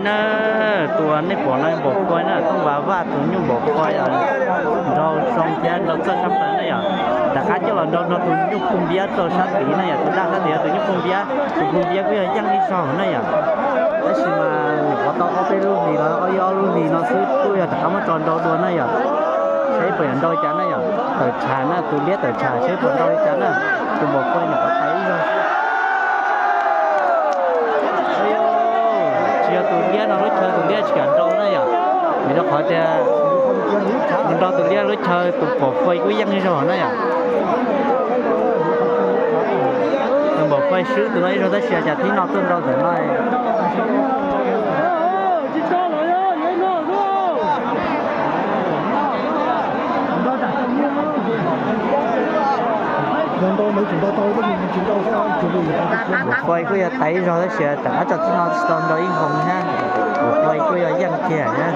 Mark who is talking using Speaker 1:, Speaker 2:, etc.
Speaker 1: nó tụi anh ấy bỏ nó bỏ coi nó không vào và tụi nhung bỏ coi rồi rồi xong thế nó sẽ sắp tới này à đã khá cho là nó tụi nhung không biết tôi sát tí này à tôi đang cái gì tụi nhung không biết bây giờ chẳng đi sao này à đấy xin mà có tao có cái luôn thì nó có do luôn thì nó cứ tôi là thằng mà tròn đầu đuôi này à sẽ bởi đôi chán này à tờ trà nó tôi biết tờ trà sẽ bởi đôi chán à tôi bỏ coi nó có thấy rồi chưa tôi biết nó chơi tôi biết chỉ đâu đấy à mình nó khỏi tiền mình đâu tôi biết nó chơi tôi bỏ phơi quý dân như sao này à tôi bỏ phơi sứ tôi nói rồi tới xe chả thấy nó tôi đâu thể nói quay cái tay rồi nó sẽ trả cho nó stone rồi không ha quay cái dân kia ha